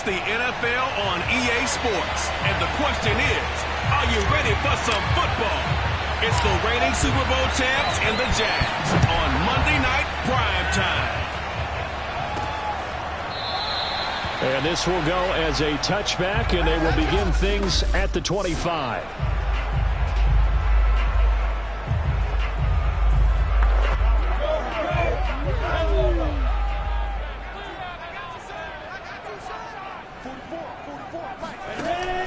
the NFL on EA Sports. And the question is, are you ready for some football? It's the reigning Super Bowl champs and the Jags on Monday Night Prime Time. And this will go as a touchback, and they will begin things at the 25.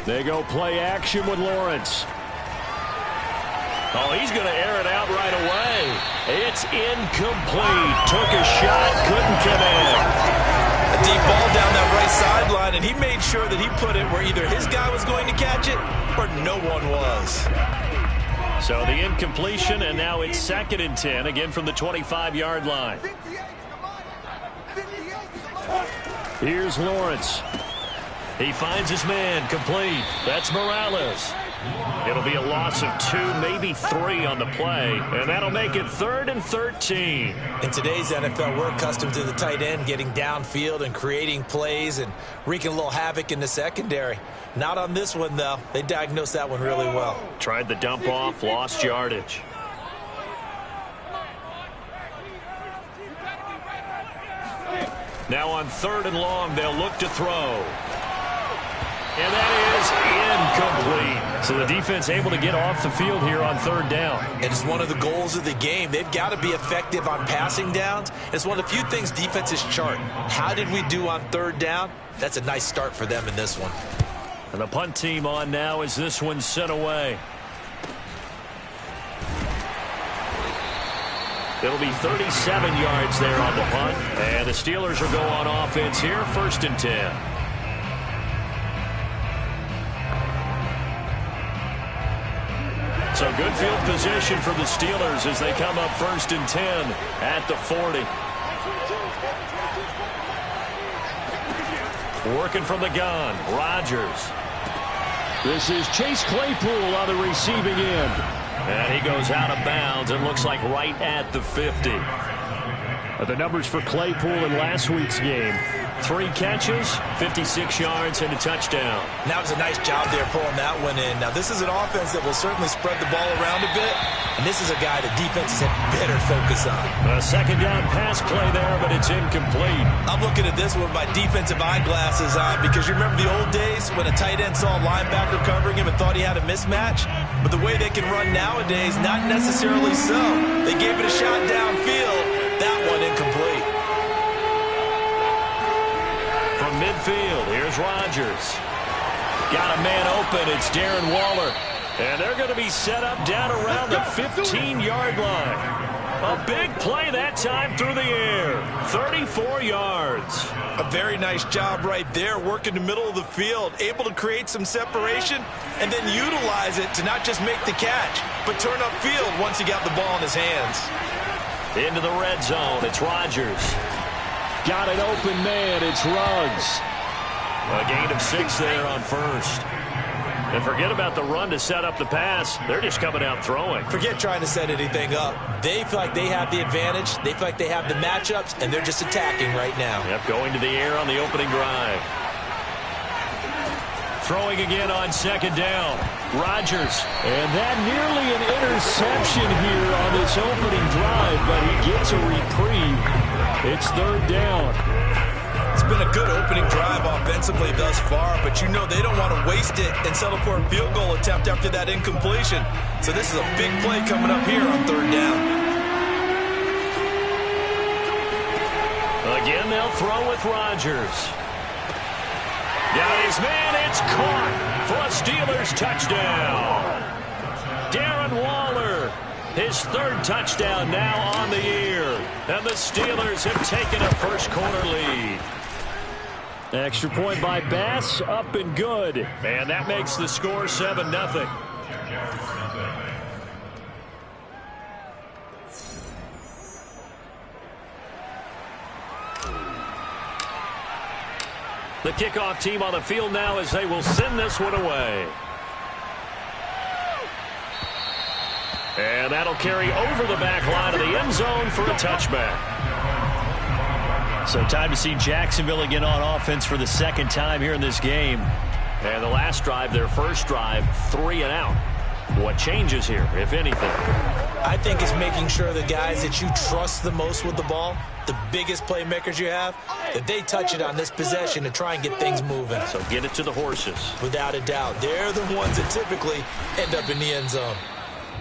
They go play action with Lawrence. Oh, he's going to air it out right away. It's incomplete. Took a shot, couldn't connect. A deep ball down that right sideline, and he made sure that he put it where either his guy was going to catch it or no one was. So the incompletion, and now it's 2nd and 10, again from the 25-yard line. Here's Lawrence. He finds his man, complete. That's Morales. It'll be a loss of 2, maybe 3 on the play, and that'll make it 3rd and 13. In today's NFL, we're accustomed to the tight end getting downfield and creating plays and wreaking a little havoc in the secondary. Not on this one, though. They diagnosed that one really well. Tried the dump off, lost yardage. Now on 3rd and long, they'll look to throw. And that is incomplete. So the defense able to get off the field here on 3rd down. And it's one of the goals of the game. They've got to be effective on passing downs. It's one of the few things defenses chart. How did we do on 3rd down? That's a nice start for them in this one. And the punt team on now as this one's sent away. It'll be 37 yards there on the punt. And the Steelers will go on offense here, 1st and 10. So good field position for the Steelers as they come up 1st and 10 at the 40. Working from the gun, Rodgers. This is Chase Claypool on the receiving end. And he goes out of bounds and looks like right at the 50. The numbers for Claypool in last week's game. 3 catches, 56 yards, and a touchdown. That was a nice job there pulling that one in. Now, this is an offense that will certainly spread the ball around a bit, and this is a guy the defenses have better focus on. A 2nd down pass play there, but it's incomplete. I'm looking at this with my defensive eyeglasses on because you remember the old days when a tight end saw a linebacker covering him and thought he had a mismatch? But the way they can run nowadays, not necessarily so. They gave it a shot downfield. That one incomplete. From midfield, here's Rodgers. Got a man open. It's Darren Waller. And they're going to be set up down around the 15-yard line. A big play that time through the air. 34 yards. A very nice job right there, working the middle of the field, able to create some separation and then utilize it to not just make the catch, but turn upfield once he got the ball in his hands. Into the red zone, it's Rodgers. Got an open man, it's Ruggs. A gain of 6 there on 1st. And forget about the run to set up the pass. They're just coming out throwing. Forget trying to set anything up. They feel like they have the advantage. They feel like they have the matchups, and they're just attacking right now. Yep, going to the air on the opening drive. Throwing again on 2nd down. Rodgers. And that nearly an interception here on this opening drive, but he gets a reprieve. It's 3rd down. It's been a good opening drive offensively thus far, but you know they don't want to waste it and settle for a field goal attempt after that incompletion. So this is a big play coming up here on 3rd down. Again, they'll throw with Rodgers. Got his man, it's caught for a Steelers touchdown. Darren Waller, his 3rd touchdown now on the year. And the Steelers have taken a first-quarter lead. Extra point by Bass, up and good. And that makes the score 7-0. The kickoff team on the field now as they will send this one away. And that'll carry over the back line of the end zone for a touchback. So time to see Jacksonville again on offense for the second time here in this game. And the last drive, their first drive, 3 and out. What changes here, if anything? I think it's making sure the guys that you trust the most with the ball, the biggest playmakers you have, that they touch it on this possession to try and get things moving. So get it to the horses. Without a doubt. They're the ones that typically end up in the end zone.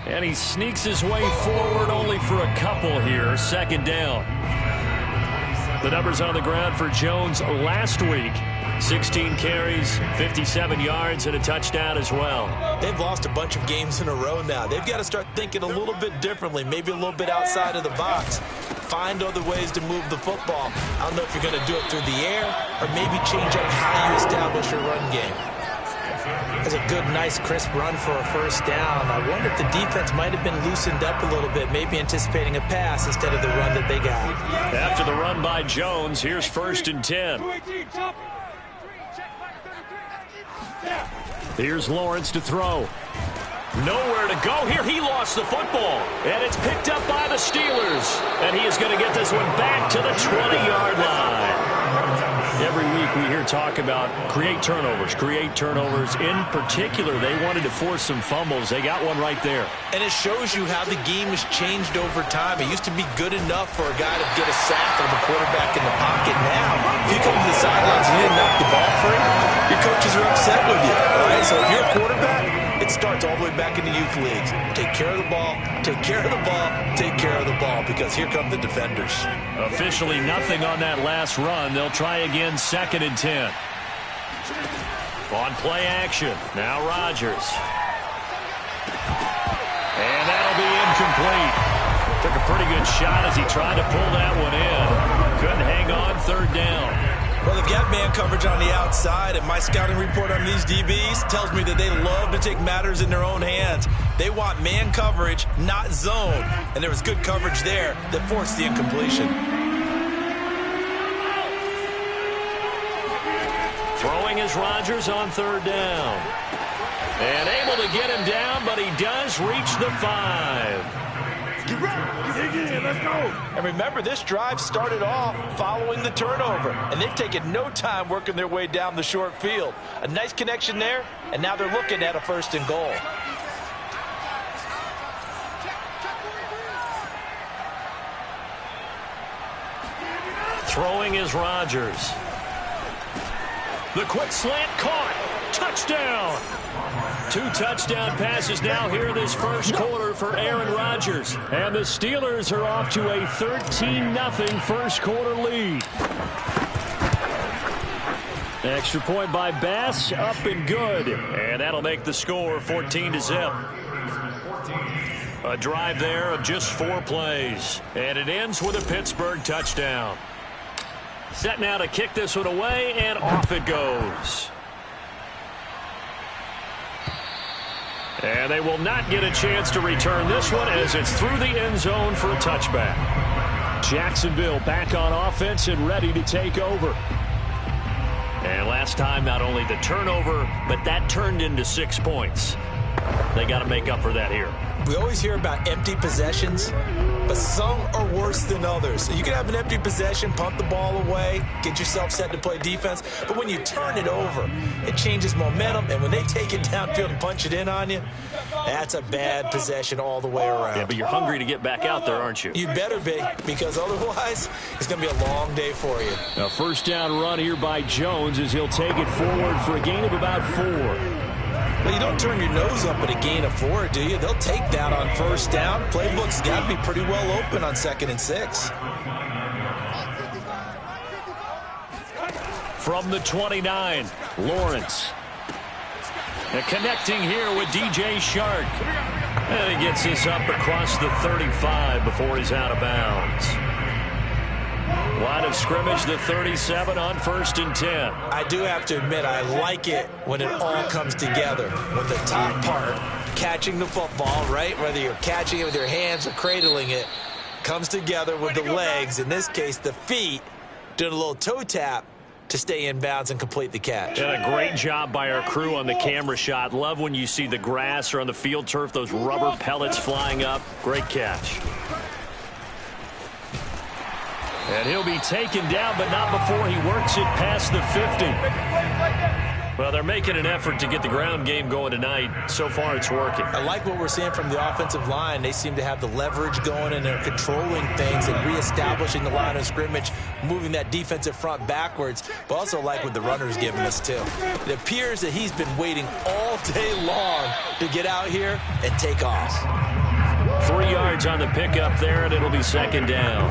And he sneaks his way forward only for a couple here. Second down. The numbers on the ground for Jones last week. 16 carries, 57 yards, and a touchdown as well. They've lost a bunch of games in a row now. They've got to start thinking a little bit differently, maybe a little bit outside of the box. Find other ways to move the football. I don't know if you're going to do it through the air or maybe change up how you establish your run game. That's a good, nice, crisp run for a first down. I wonder if the defense might have been loosened up a little bit, maybe anticipating a pass instead of the run that they got. After the run by Jones, here's 1st and 10. Here's Lawrence to throw. Nowhere to go here. He lost the football. And it's picked up by the Steelers. And he is going to get this one back to the 20-yard line. Every week we hear talk about create turnovers. In particular, they wanted to force some fumbles. They got one right there. And it shows you how the game has changed over time. It used to be good enough for a guy to get a sack of the quarterback in the pocket. Now, if you come to the sidelines and you didn't knock the ball free, your coaches are upset with you. All right? So if you're a quarterback, it starts all the way back in the youth leagues. Take care of the ball, take care of the ball, take care of the ball, because here come the defenders. Officially nothing on that last run. They'll try again, 2nd and 10. On play action, now Rodgers. And that'll be incomplete. Took a pretty good shot as he tried to pull that one in. Couldn't hang on, 3rd down. Well, they've got man coverage on the outside, and my scouting report on these DBs tells me that they love to take matters in their own hands. They want man coverage, not zone. And there was good coverage there that forced the incompletion. Throwing is Rodgers on 3rd down. And able to get him down, but he does reach the 5. Let's go. And remember, this drive started off following the turnover, and they've taken no time working their way down the short field. A nice connection there, and now they're looking at a 1st and goal. Throwing is Rodgers. The quick slant caught. Touchdown. 2 touchdown passes now here this first quarter for Aaron Rodgers. And the Steelers are off to a 13-0 first quarter lead. Extra point by Bass, up and good. And that'll make the score 14-0. A drive there of just 4 plays. And it ends with a Pittsburgh touchdown. Set now to kick this one away, and off it goes. And they will not get a chance to return this one as it's through the end zone for a touchback. Jacksonville back on offense and ready to take over. And last time, not only the turnover, but that turned into 6 points. They got to make up for that here. We always hear about empty possessions, but some are worse than others. You can have an empty possession, pump the ball away, get yourself set to play defense, but when you turn it over, it changes momentum, and when they take it downfield and punch it in on you, that's a bad possession all the way around. Yeah, but you're hungry to get back out there, aren't you? You better be, because otherwise, it's going to be a long day for you. A 1st down run here by Jones as he'll take it forward for a gain of about 4. Well, you don't turn your nose up at a gain of 4, do you? They'll take that on 1st down. Playbook's got to be pretty well open on 2nd and 6. From the 29, Lawrence. And connecting here with DJ Shark. And he gets this up across the 35 before he's out of bounds. Line of scrimmage, the 37 on 1st and 10. I do have to admit, I like it when it all comes together. When the top part, catching the football, right, whether you're catching it with your hands or cradling it, comes together with the legs, in this case the feet, doing a little toe tap to stay in bounds and complete the catch. And a great job by our crew on the camera shot. Love when you see the grass or on the field turf, those rubber pellets flying up. Great catch. And he'll be taken down, but not before he works it past the 50. Well, they're making an effort to get the ground game going tonight. So far, it's working. I like what we're seeing from the offensive line. They seem to have the leverage going, and they're controlling things and reestablishing the line of scrimmage, moving that defensive front backwards. But also like what the runner's giving us, too. It appears that he's been waiting all day long to get out here and take off. 3 yards on the pickup there, and it'll be second down.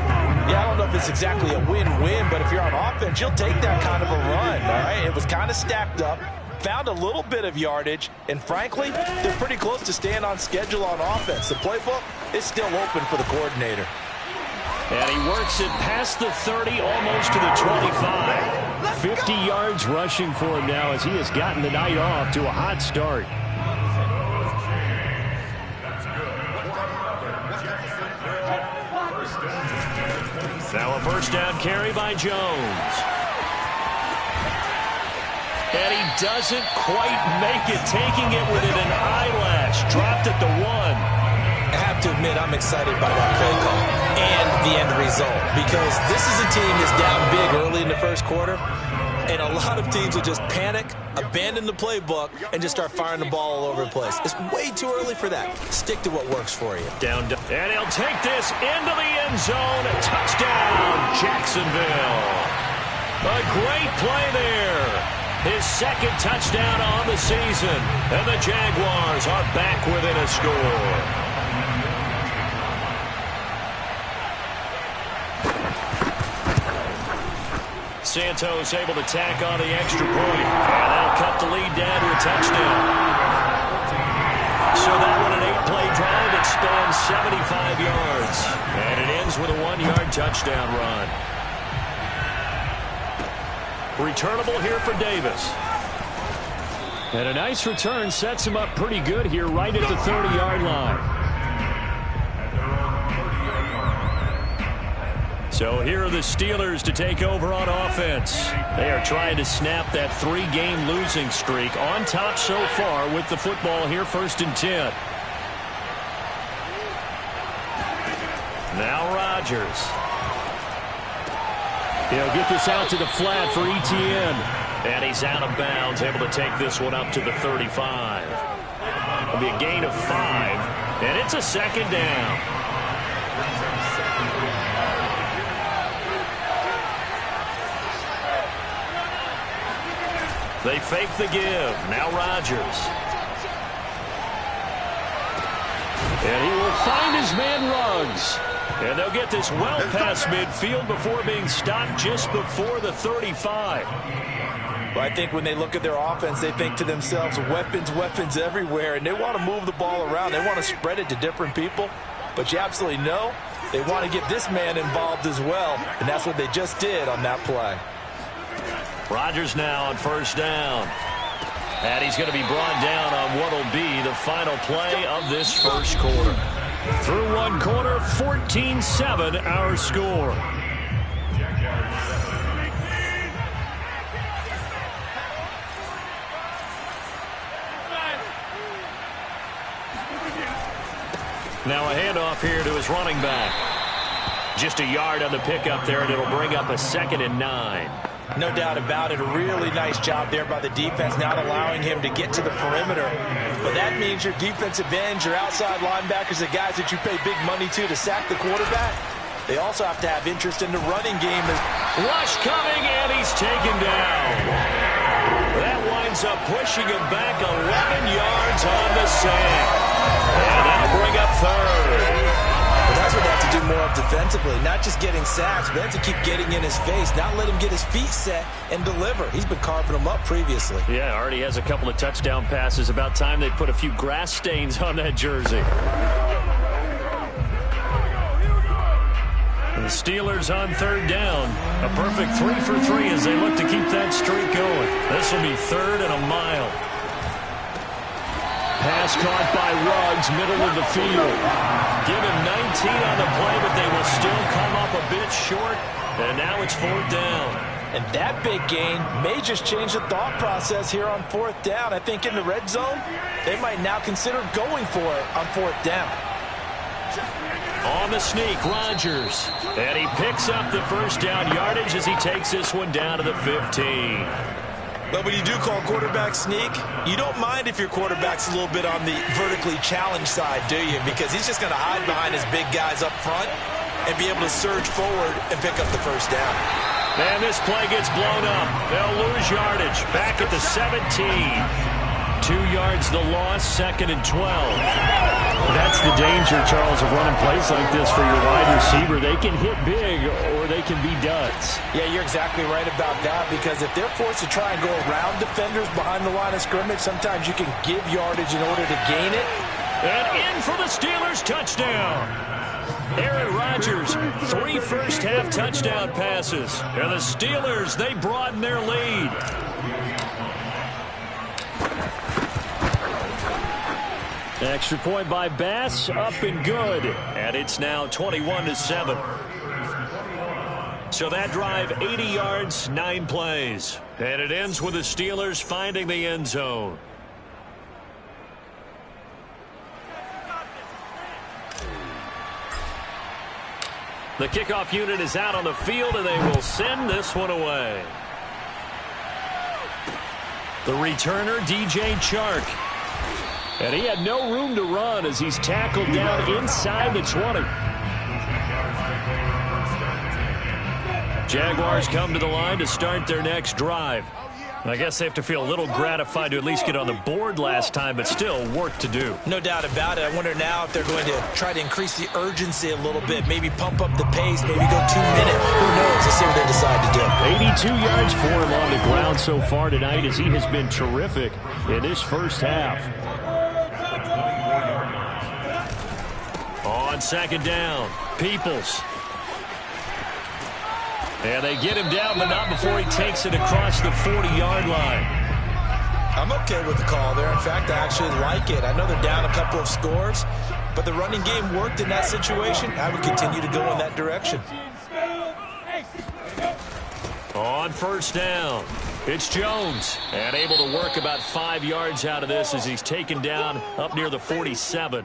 Yeah, I don't know if it's exactly a win-win, but if you're on offense, you'll take that kind of a run, all right? It was kind of stacked up, found a little bit of yardage, and frankly, they're pretty close to staying on schedule on offense. The playbook is still open for the coordinator. And he works it past the 30, almost to the 25. 50 yards rushing for him now as he has gotten the night off to a hot start. Now a first down carry by Jones. And he doesn't quite make it, taking it within an eyelash. Dropped at the 1. I have to admit, I'm excited by that play call and the end result, because this is a team that's down big early in the first quarter, and a lot of teams will just panic, abandon the playbook, and just start firing the ball all over the place. It's way too early for that. Stick to what works for you. And he'll take this into the end zone. Touchdown, Jacksonville. A great play there. His second touchdown on the season. And the Jaguars are back within a score. Santos able to tack on the extra point. And that'll cut the lead down to a touchdown. So that one, an 8-play drive that spans 75 yards. And it ends with a 1-yard touchdown run. Returnable here for Davis. And a nice return sets him up pretty good here right at the 30-yard line. So here are the Steelers to take over on offense. They are trying to snap that 3-game losing streak, on top so far with the football here, 1st and 10. Now Rodgers. He'll get this out to the flat for Etienne. And he's out of bounds, able to take this one up to the 35. It'll be a gain of 5, and it's a second down. They fake the give. Now Rodgers. And he will find his man Ruggs. And they'll get this well past midfield before being stopped just before the 35. Well, I think when they look at their offense, they think to themselves, weapons, weapons everywhere, and they want to move the ball around. They want to spread it to different people. But you absolutely know they want to get this man involved as well, and that's what they just did on that play. Rodgers now on first down. And he's going to be brought down on what will be the final play of this first quarter. Through one quarter, 14-7 our score. Now a handoff here to his running back. Just a yard on the pickup there, and it'll bring up a 2nd and 9. No doubt about it. A really nice job there by the defense, not allowing him to get to the perimeter. But that means your defensive ends, your outside linebackers, the guys that you pay big money to sack the quarterback, they also have to have interest in the running game. Rush coming, and he's taken down. That winds up pushing him back 11 yards on the sack. And that'll bring up 3rd. Well, that's what they have to do more of defensively, not just getting sacks, but they have to keep getting in his face, not let him get his feet set and deliver. He's been carving them up previously. Yeah, already has a couple of touchdown passes. About time they put a few grass stains on that jersey. The Steelers on 3rd down. A perfect 3 for 3 as they look to keep that streak going. This will be 3rd and a mile. Pass caught by Ruggs, middle of the field. Give him 19 on the play, but they will still come up a bit short. And now it's 4th down. And that big gain may just change the thought process here on 4th down. I think in the red zone, they might now consider going for it on 4th down. On the sneak, Rodgers. And he picks up the first down yardage as he takes this one down to the 15. But when you do call quarterback sneak, you don't mind if your quarterback's a little bit on the vertically challenged side, do you? Because he's just going to hide behind his big guys up front and be able to surge forward and pick up the first down. And this play gets blown up. They'll lose yardage. Back at the 17. 2 yards the loss, 2nd and 12. That's the danger, Charles, of running plays like this for your wide receiver. They can hit big or they can be duds. Yeah, you're exactly right about that, because if they're forced to try and go around defenders behind the line of scrimmage, sometimes you can give yardage in order to gain it. And in for the Steelers, touchdown. Aaron Rodgers, 3 first-half touchdown passes. And the Steelers, they broaden their lead. Extra point by Bass, up and good. And it's now 21-7. So that drive, 80 yards, 9 plays. And it ends with the Steelers finding the end zone. The kickoff unit is out on the field, and they will send this one away. The returner, DJ Chark. And he had no room to run as he's tackled down inside the 20. Jaguars come to the line to start their next drive. I guess they have to feel a little gratified to at least get on the board last time, but still work to do. No doubt about it. I wonder now if they're going to try to increase the urgency a little bit, maybe pump up the pace, maybe go 2 minutes. Who knows? Let's see what they decide to do. 82 yards for him on the ground so far tonight, as he has been terrific in this first half. On 2nd down, Peoples. And they get him down, but not before he takes it across the 40-yard line. I'm okay with the call there. In fact, I actually like it. I know they're down a couple of scores, but the running game worked in that situation. I would continue to go in that direction. On 1st down, it's Jones. And able to work about 5 yards out of this as he's taken down up near the 47.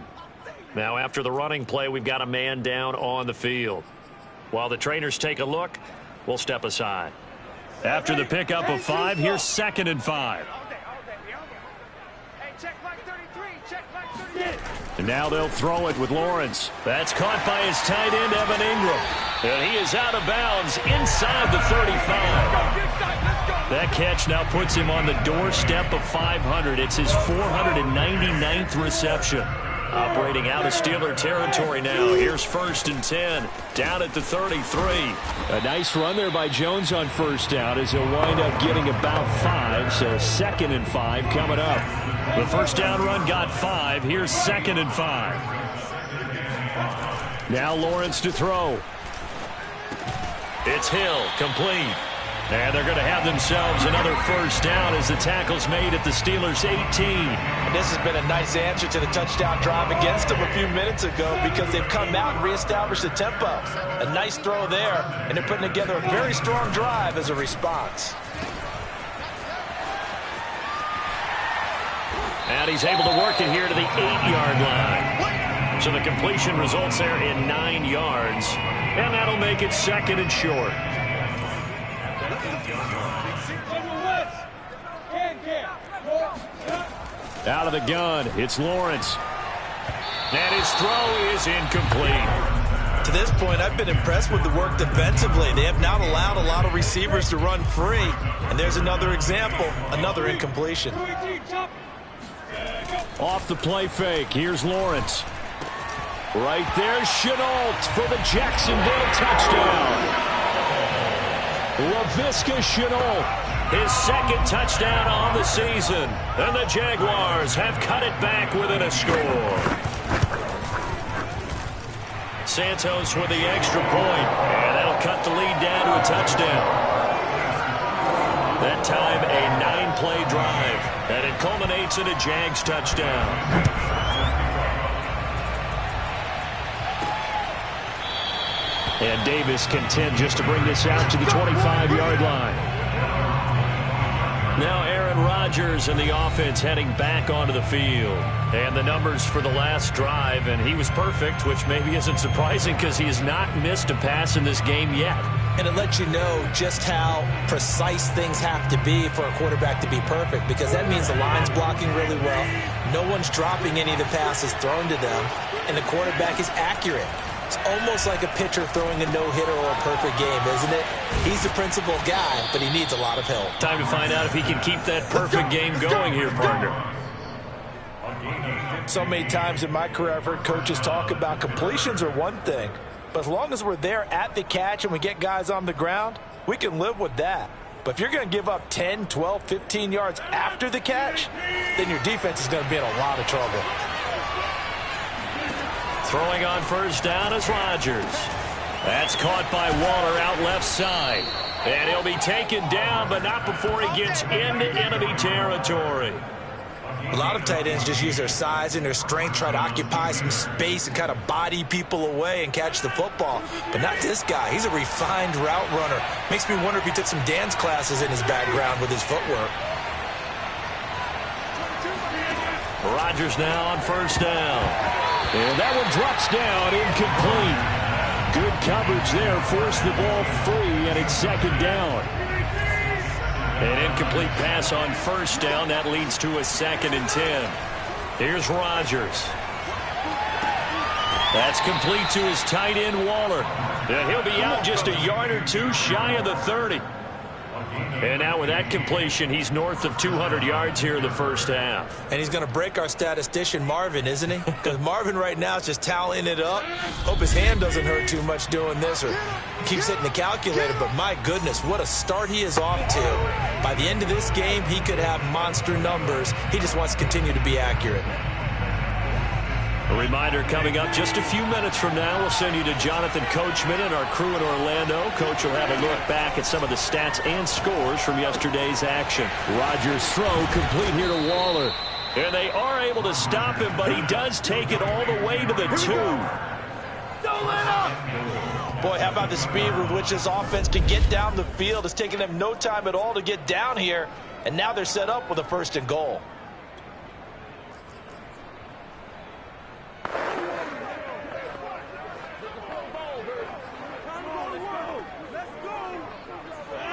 Now, after the running play, we've got a man down on the field. While the trainers take a look, we'll step aside. After the pickup of 5, here's 2nd and 5. And now they'll throw it with Lawrence. That's caught by his tight end, Evan Ingram. And he is out of bounds inside the 35. That catch now puts him on the doorstep of 500. It's his 499th reception. Operating out of Steeler territory now. Here's 1st and 10. Down at the 33. A nice run there by Jones on 1st down as he'll wind up getting about 5. So 2nd and 5 coming up. The 1st down run got 5. Here's 2nd and 5. Now Lawrence to throw. It's Hill, complete. And they're going to have themselves another 1st down as the tackle's made at the Steelers' 18. And this has been a nice answer to the touchdown drive against them a few minutes ago, because they've come out and reestablished the tempo. A nice throw there, and they're putting together a very strong drive as a response. And he's able to work it here to the 8-yard line. So the completion results there in 9 yards. And that'll make it 2nd and short. Out of the gun, it's Lawrence. And his throw is incomplete. To this point, I've been impressed with the work defensively. They have not allowed a lot of receivers to run free. And there's another example, another incompletion. Off the play fake, here's Lawrence. Right there, Chenault for the Jacksonville touchdown. Laviska Chenault. His 2nd touchdown on the season. And the Jaguars have cut it back within a score. Santos with the extra point. And that'll cut the lead down to a touchdown. That time a 9-play drive. And it culminates in a Jags touchdown. And Davis content just to bring this out to the 25-yard line. Now Aaron Rodgers Rodgers and the offense heading back onto the field. And the numbers for the last drive, and he was perfect, which maybe isn't surprising because he has not missed a pass in this game yet. And it lets you know just how precise things have to be for a quarterback to be perfect, because that means the line's blocking really well, no one's dropping any of the passes thrown to them, and the quarterback is accurate. It's almost like a pitcher throwing a no-hitter or a perfect game, isn't it? He's the principal guy, but he needs a lot of help. Time to find out if he can keep that perfect game going here, partner. So many times in my career I've heard coaches talk about completions are one thing, but as long as we're there at the catch and we get guys on the ground, we can live with that. But if you're going to give up 10, 12, 15 yards after the catch, then your defense is going to be in a lot of trouble. Throwing on first down is Rodgers. That's caught by Waller out left side. And he'll be taken down, but not before he gets into enemy territory. A lot of tight ends just use their size and their strength, try to occupy some space and kind of body people away and catch the football. But not this guy. He's a refined route runner. Makes me wonder if he took some dance classes in his background with his footwork. Rodgers now on first down. And that one drops down, incomplete. Good coverage there, forced the ball free, and it's second down. An incomplete pass on first down. That leads to a 2nd and 10. Here's Rodgers. That's complete to his tight end, Waller. And he'll be out just a yard or two shy of the 30. And now with that completion, he's north of 200 yards here in the first half. And he's going to break our statistician, Marvin, isn't he? Because Marvin right now is just tallying it up. Hope his hand doesn't hurt too much doing this or keeps hitting the calculator. But my goodness, what a start he is off to. By the end of this game, he could have monster numbers. He just wants to continue to be accurate. A reminder coming up just a few minutes from now. We'll send you to Jonathan Coachman and our crew in Orlando. Coach will have a look back at some of the stats and scores from yesterday's action. Rodgers' throw complete here to Waller. And they are able to stop him, but he does take it all the way to the 2. Don't let up! Boy, how about the speed with which this offense can get down the field? It's taking them no time at all to get down here, and now they're set up with a 1st and goal.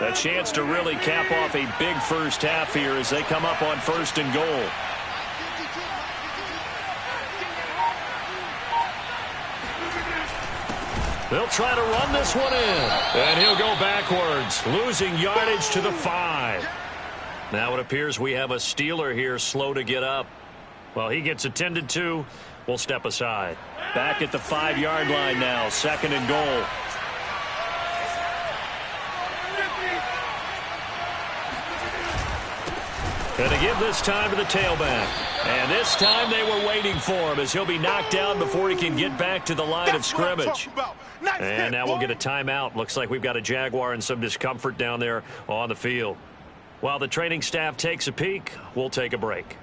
A chance to really cap off a big first half here as they come up on 1st and goal. They'll try to run this one in. And he'll go backwards, losing yardage to the 5. Now it appears we have a Steeler here slow to get up. Well, he gets attended to. We'll step aside. Back at the 5-yard line now, 2nd and goal. And to give this time to the tailback. And this time they were waiting for him as he'll be knocked down before he can get back to the line of scrimmage. And now we'll get a timeout. Looks like we've got a Jaguar and some discomfort down there on the field. While the training staff takes a peek, we'll take a break.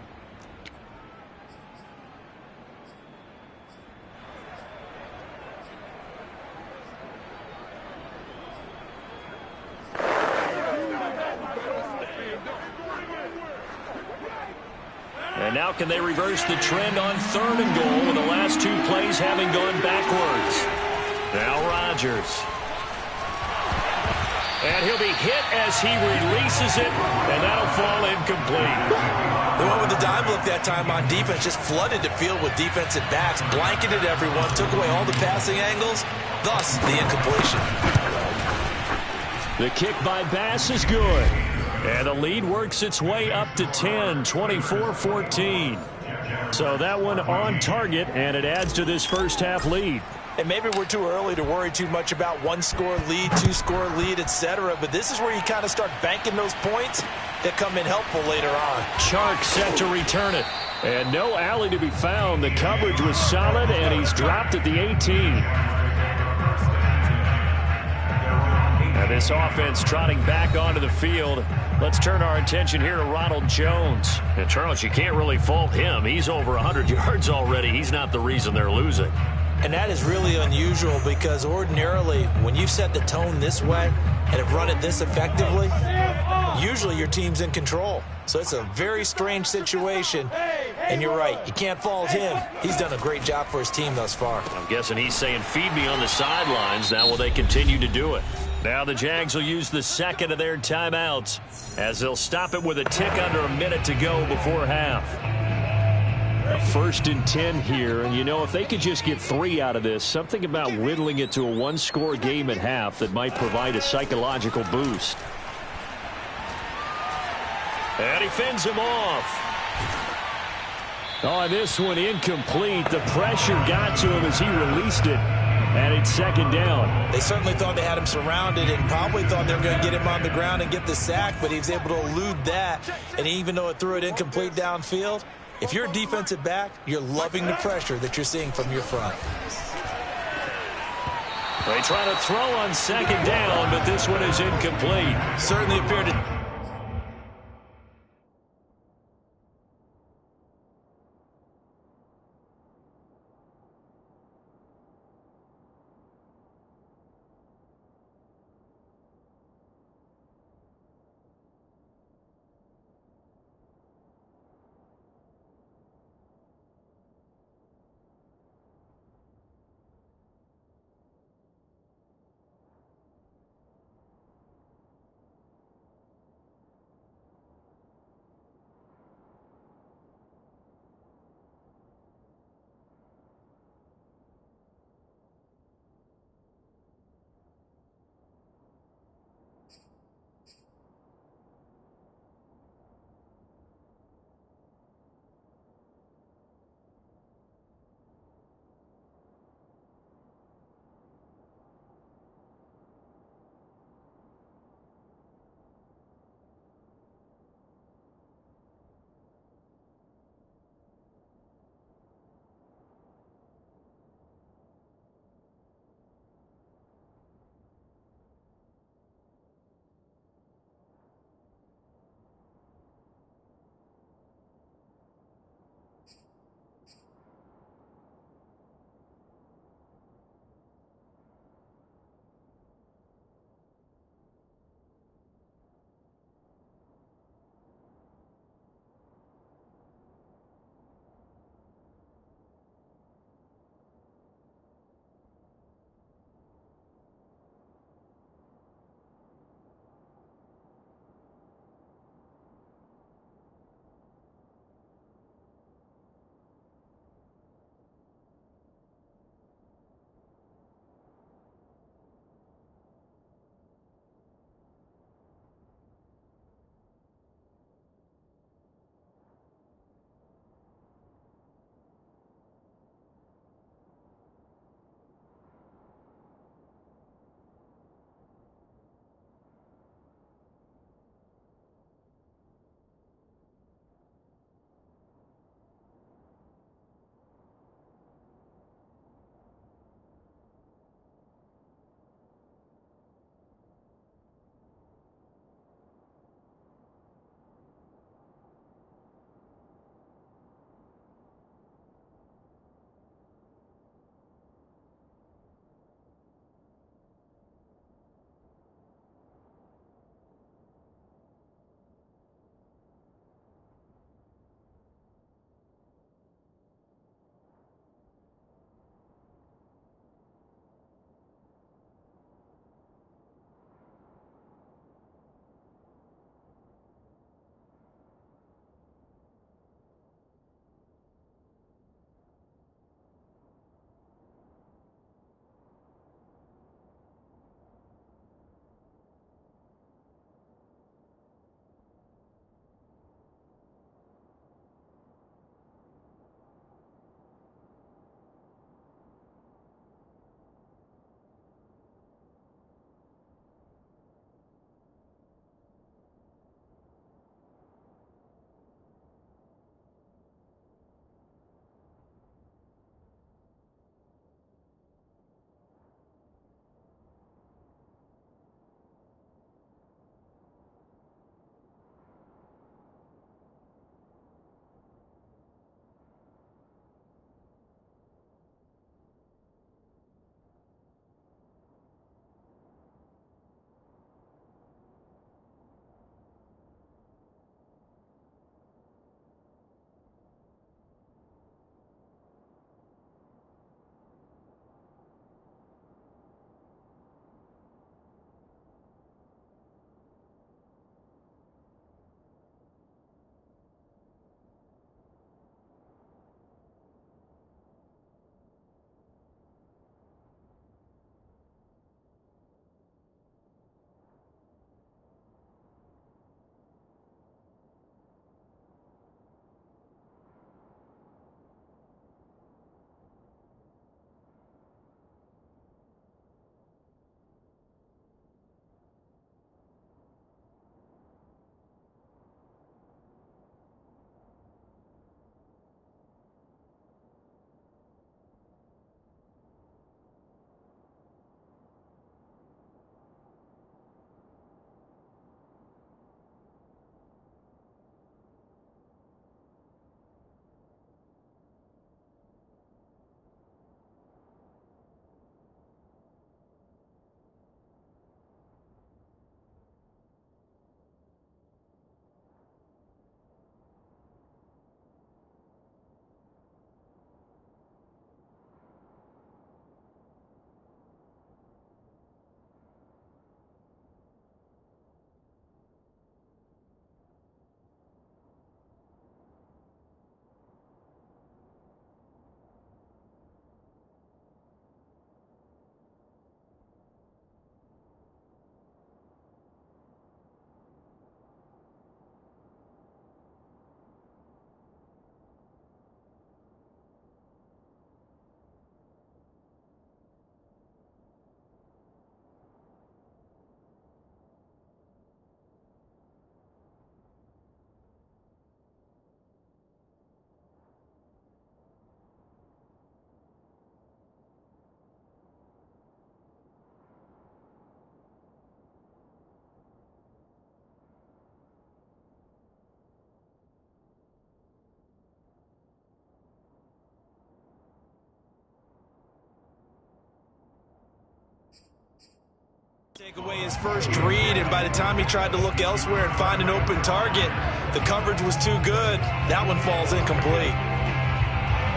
And now can they reverse the trend on 3rd and goal with the last 2 plays having gone backwards. Now Rodgers. And he'll be hit as he releases it, and that'll fall incomplete. They went with the dime look that time on defense, just flooded the field with defensive backs, blanketed everyone, took away all the passing angles, thus the incompletion. The kick by Bass is good. And the lead works its way up to 10, 24-14. So that one on target, and it adds to this first half lead. And maybe we're too early to worry too much about 1-score lead, 2-score lead, etc. But this is where you kind of start banking those points that come in helpful later on. Chark set to return it. And no alley to be found. The coverage was solid, and he's dropped at the 18. And this offense trotting back onto the field. Let's turn our attention here to Ronald Jones. And Charles, you can't really fault him. He's over 100 yards already. He's not the reason they're losing. And that is really unusual because ordinarily when you set the tone this way and have run it this effectively, usually your team's in control. So it's a very strange situation. And you're right, you can't fault him. He's done a great job for his team thus far. I'm guessing he's saying, feed me on the sidelines. Now will they continue to do it? Now the Jags will use the second of their timeouts as they'll stop it with a tick under a minute to go before half. A 1st and 10 here, and you know, if they could just get 3 out of this, something about whittling it to a 1-score game at half that might provide a psychological boost. And he fends him off. Oh, this one incomplete. The pressure got to him as he released it. And it's 2nd down. They certainly thought they had him surrounded and probably thought they were going to get him on the ground and get the sack, but he was able to elude that. And even though it threw it incomplete downfield, if you're a defensive back, you're loving the pressure that you're seeing from your front. They try to throw on 2nd down, but this one is incomplete. Certainly appeared to... Take away his first read, and by the time he tried to look elsewhere and find an open target, the coverage was too good. That one falls incomplete.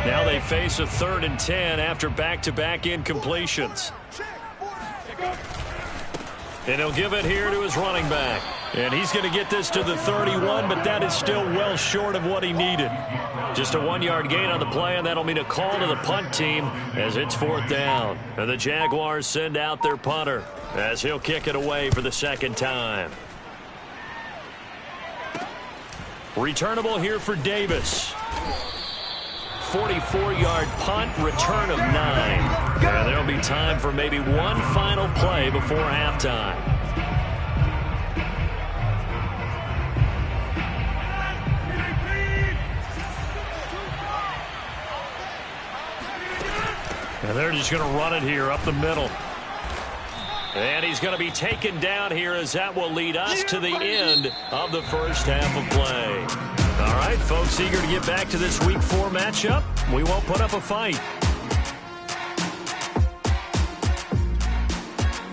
Now they face a 3rd and 10 after back-to-back incompletions. And he'll give it here to his running back. And he's going to get this to the 31, but that is still well short of what he needed. Just a 1-yard gain on the play, and that'll mean a call to the punt team as it's 4th down. And the Jaguars send out their punter as he'll kick it away for the 2nd time. Returnable here for Davis. 44-yard punt, return of 9. And there'll be time for maybe one final play before halftime. And they're just going to run it here up the middle. And he's going to be taken down here as that will lead us to the end of the first half of play. All right, folks, eager to get back to this Week 4 matchup. We won't put up a fight.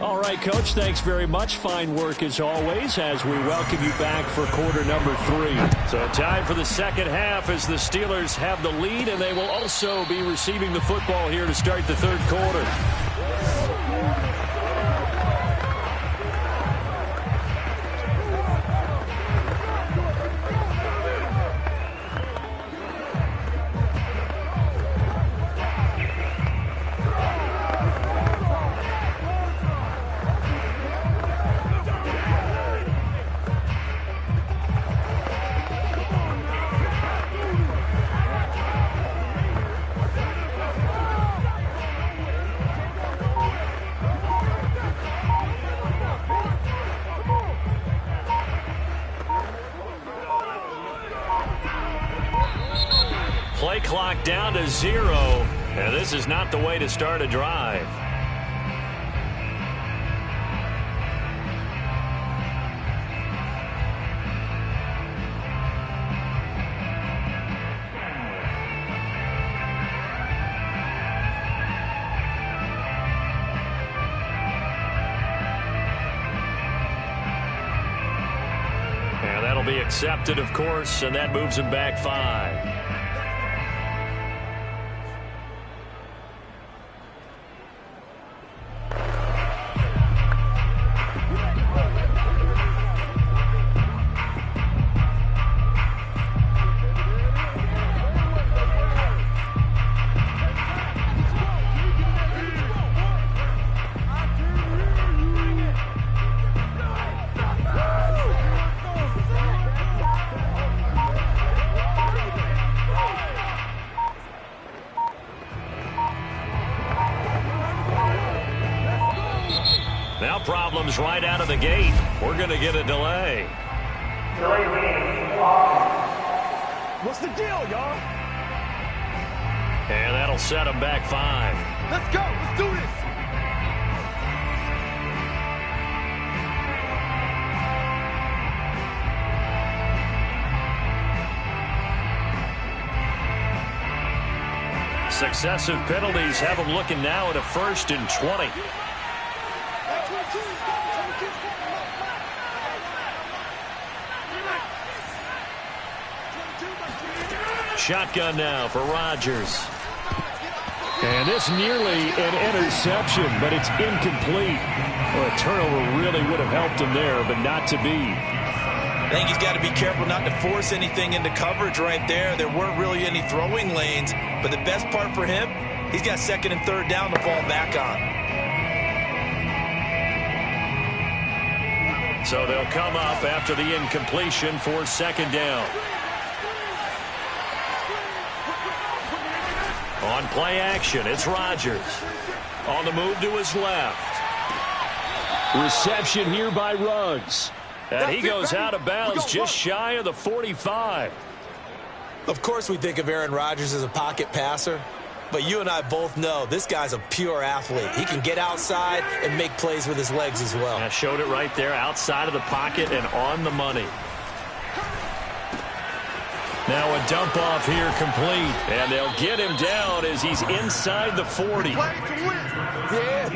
All right, Coach, thanks very much. Fine work as always as we welcome you back for quarter number 3. So time for the second half as the Steelers have the lead, and they will also be receiving the football here to start the 3rd quarter. Play clock down to 0, and this is not the way to start a drive. And that'll be accepted, of course, and that moves him back 5. Now problems right out of the gate. We're going to get a delay. What's the deal, y'all? And that'll set him back 5. Let's go. Let's do this. Successive penalties have him looking now at a 1st and 20. Shotgun now for Rodgers. And this nearly an interception, but it's incomplete. Well, a turnover really would have helped him there, but not to be. I think he's got to be careful not to force anything into coverage right there. There weren't really any throwing lanes, but the best part for him, he's got 2nd and 3rd down to fall back on. So they'll come up after the incompletion for 2nd down. On play action, it's Rodgers. On the move to his left. Reception here by Ruggs. And he goes out of bounds just shy of the 45. Of course we think of Aaron Rodgers as a pocket passer, but you and I both know this guy's a pure athlete. He can get outside and make plays with his legs as well. I showed it right there, outside of the pocket and on the money. Now a dump off here complete, and they'll get him down as he's inside the 40. Yeah,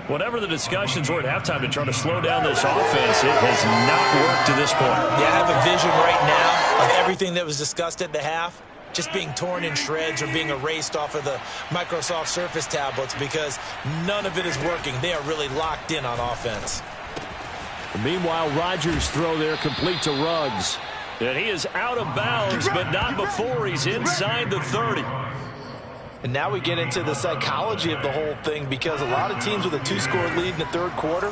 Whatever the discussions were at halftime to try to slow down this offense, it has not worked to this point. Yeah, I have a vision right now of everything that was discussed at the half just being torn in shreds or being erased off of the Microsoft Surface tablets because none of it is working. They are really locked in on offense. Meanwhile, Rodgers' throw there complete to Ruggs. And he is out of bounds, but not before he's inside the 30. And now we get into the psychology of the whole thing because a lot of teams with a 2-score lead in the third quarter,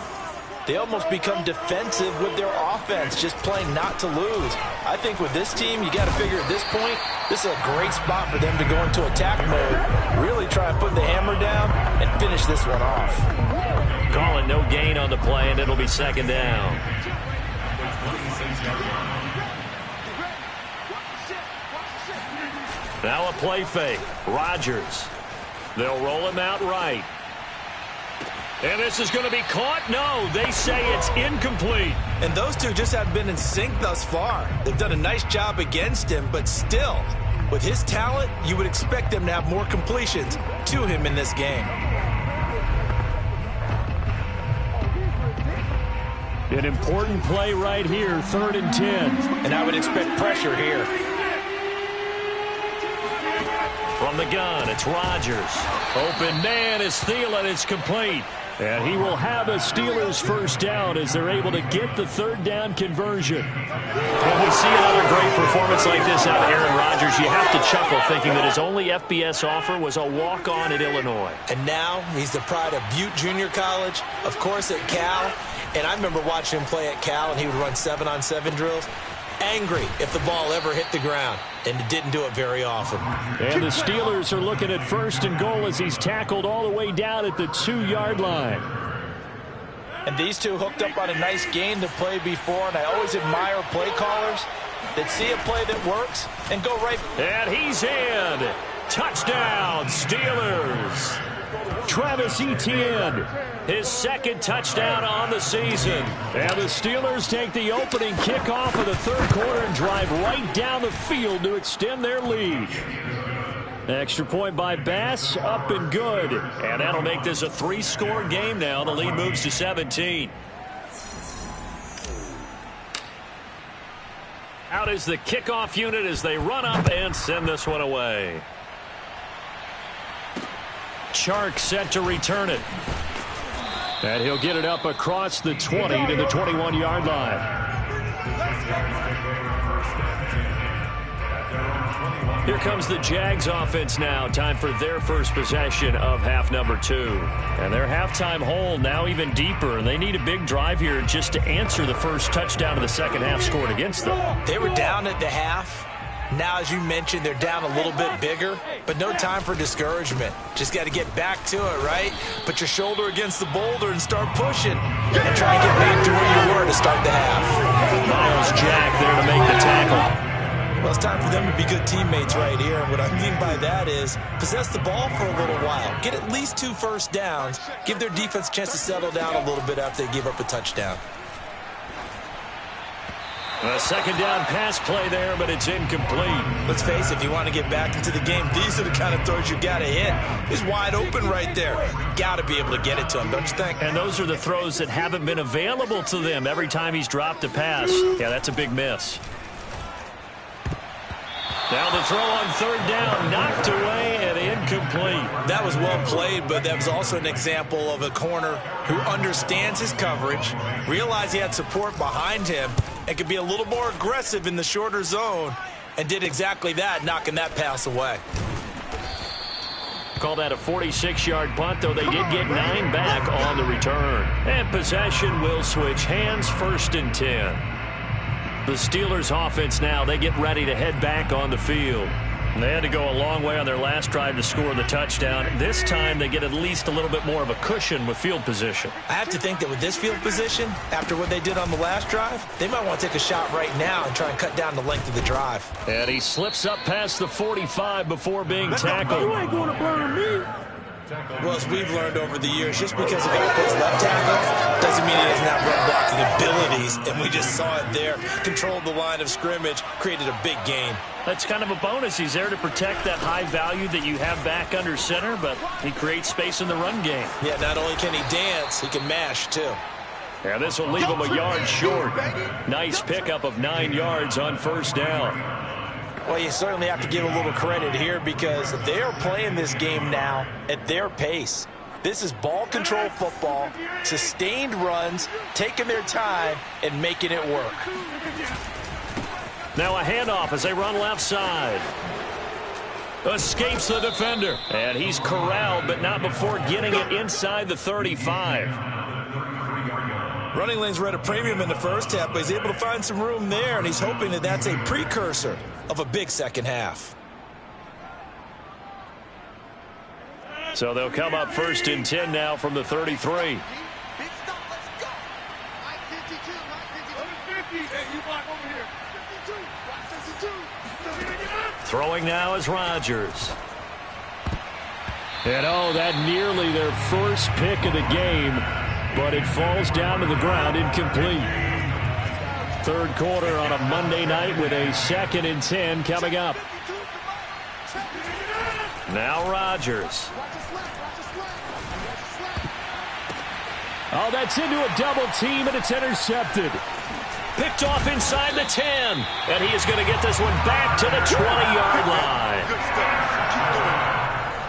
they almost become defensive with their offense, just playing not to lose. I think with this team, you got to figure at this point, this is a great spot for them to go into attack mode, really try and put the hammer down and finish this one off. Calling no gain on the play, and it'll be second down. Now a play fake. Rodgers. They'll roll him out right. And this is going to be caught? No, they say it's incomplete. And those two just haven't been in sync thus far. They've done a nice job against him, but still, with his talent, you would expect them to have more completions to him in this game. An important play right here, 3rd and 10. And I would expect pressure here. From the gun, it's Rodgers. Open man is Thielen. It's complete. And he will have a Steelers first down as they're able to get the 3rd down conversion. When we see another great performance like this out of Aaron Rodgers, you have to chuckle thinking that his only FBS offer was a walk-on at Illinois. And now he's the pride of Butte Junior College, of course at Cal. And I remember watching him play at Cal, and he would run 7-on-7 drills. Angry if the ball ever hit the ground, and it didn't do it very often. And the Steelers are looking at 1st and goal as he's tackled all the way down at the 2-yard line. And these two hooked up on a nice gain to play before, and I always admire play callers that see a play that works and go right. And he's in. Touchdown, Steelers. Travis Etienne, his 2nd touchdown on the season. And the Steelers take the opening kickoff of the 3rd quarter and drive right down the field to extend their lead. Extra point by Bass, up and good. And that'll make this a 3-score game now. The lead moves to 17. Out is the kickoff unit as they run up and send this one away. Chark set to return it. And he'll get it up across the 20 to the 21-yard line. Here comes the Jags offense now. Time for their first possession of half number 2. And their halftime hole now even deeper. And they need a big drive here just to answer the first touchdown of the second half scored against them. They were down at the half. Now, as you mentioned, they're down a little bit bigger, but no time for discouragement. Just got to get back to it, right? Put your shoulder against the boulder and start pushing. And try and get back to where you were to start the half. Miles Jack there to make the tackle. Well, it's time for them to be good teammates right here. And what I mean by that is possess the ball for a little while. Get at least 2 first downs. Give their defense a chance to settle down a little bit after they give up a touchdown. A 2nd down pass play there, but it's incomplete. Let's face it, if you want to get back into the game, these are the kind of throws you got to hit. He's wide open right there. Got to be able to get it to him, don't you think? And those are the throws that haven't been available to them every time he's dropped a pass. Yeah, that's a big miss. Now the throw on 3rd down, knocked away and incomplete. That was well played, but that was also an example of a corner who understands his coverage, realized he had support behind him, and could be a little more aggressive in the shorter zone, and did exactly that, knocking that pass away. Call that a 46-yard punt, though they did get 9 back on the return. And possession will switch hands, 1st and 10. The Steelers offense now, they get ready to head back on the field. They had to go a long way on their last drive to score the touchdown. This time they get at least a little bit more of a cushion with field position. I have to think that with this field position, after what they did on the last drive, they might want to take a shot right now and try and cut down the length of the drive. And he slips up past the 45 before being tackled. You ain't going to burn me. Well, as we've learned over the years, just because a guy plays left tackle doesn't mean he doesn't have run blocking abilities, and we just saw it there. Controlled the line of scrimmage, created a big gain. That's kind of a bonus. He's there to protect that high value that you have back under center, but he creates space in the run game. Yeah, not only can he dance, he can mash, too. Yeah, this will leave him a yard short. Nice pickup of 9 yards on first down. Well, you certainly have to give a little credit here because they are playing this game now at their pace. This is ball control football, sustained runs, taking their time and making it work. Now a handoff as they run left side. Escapes the defender. And he's corralled, but not before getting it inside the 35. Running lanes were at a premium in the first half, but he's able to find some room there, and he's hoping that that's a precursor of a big second half. So they'll come up 1st and 10 now from the 33. Throwing now is Rodgers. And oh, that nearly their first pick of the game, but it falls down to the ground incomplete. Third quarter on a Monday night with a 2nd and 10 coming up. Now Rodgers. Oh, that's into a double team, and it's intercepted. Picked off inside the 10. And he is going to get this one back to the 20-yard line.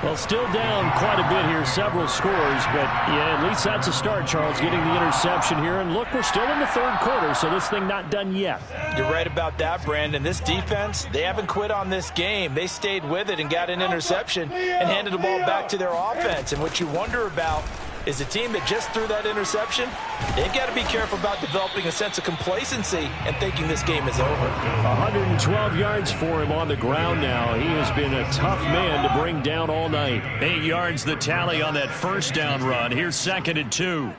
Well, still down quite a bit here, several scores, but yeah, at least that's a start, Charles, getting the interception here. And look, we're still in the third quarter, so this thing not done yet. You're right about that, Brandon. This defense, they haven't quit on this game. They stayed with it and got an interception and handed the ball back to their offense. And what you wonder about is a team that just threw that interception, they've got to be careful about developing a sense of complacency and thinking this game is over. 112 yards for him on the ground now. He has been a tough man to bring down all night. 8 yards the tally on that first down run. Here's 2nd and 2.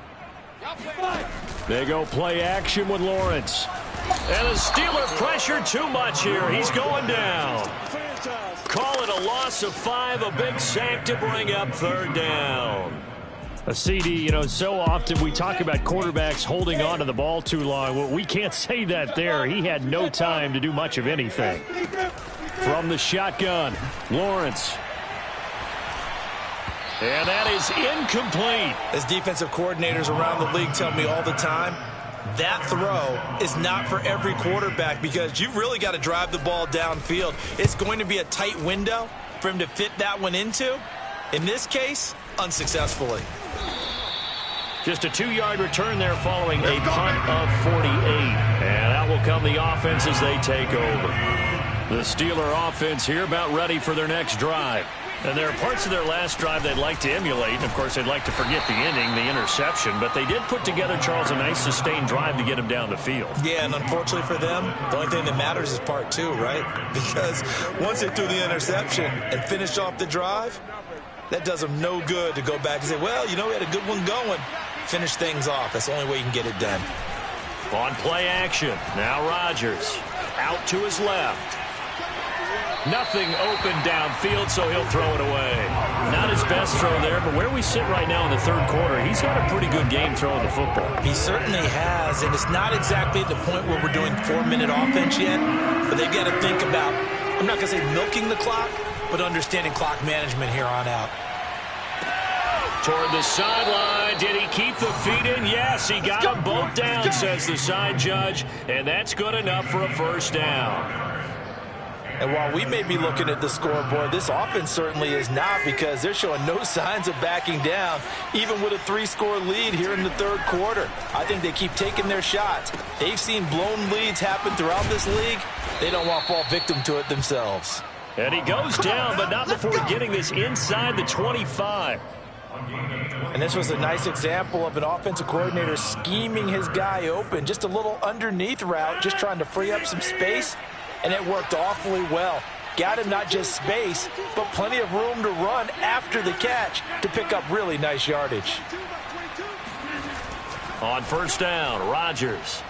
They go play action with Lawrence. And the Steelers pressure too much here. He's going down. Call it a loss of 5, a big sack to bring up 3rd down. A CD, you know, so often we talk about quarterbacks holding on to the ball too long. Well, we can't say that there. He had no time to do much of anything. From the shotgun, Lawrence. And that is incomplete. As defensive coordinators around the league tell me all the time, that throw is not for every quarterback because you've really got to drive the ball downfield. It's going to be a tight window for him to fit that one into. In this case, unsuccessfully. Just a 2-yard return there following a punt of 48. And out will come the offense as they take over. The Steeler offense here about ready for their next drive. And there are parts of their last drive they'd like to emulate. And, of course, they'd like to forget the inning, the interception. But they did put together, Charles, a nice sustained drive to get him down the field. Yeah, and unfortunately for them, the only thing that matters is part 2, right? Because once they threw the interception and finished off the drive, that does them no good to go back and say, well, you know, we had a good one going. Finish things off. That's the only way you can get it done. On play action. Now Rodgers out to his left. Nothing open downfield, so he'll throw it away. Not his best throw there, but where we sit right now in the third quarter, he's got a pretty good game throwing the football. He certainly has, and it's not exactly at the point where we're doing 4-minute offense yet, but they've got to think about, I'm not going to say milking the clock, but understanding clock management here on out. Toward the sideline. Did he keep the feet in? Yes, he got them both down, says the side judge, and that's good enough for a first down. And while we may be looking at the scoreboard, this offense certainly is not because they're showing no signs of backing down, even with a 3-score lead here in the third quarter. I think they keep taking their shots. They've seen blown leads happen throughout this league. They don't want to fall victim to it themselves. And he goes down, but not before getting this inside the 25. And this was a nice example of an offensive coordinator scheming his guy open. Just a little underneath route, just trying to free up some space. And it worked awfully well. Got him not just space, but plenty of room to run after the catch to pick up really nice yardage. On first down, Rodgers.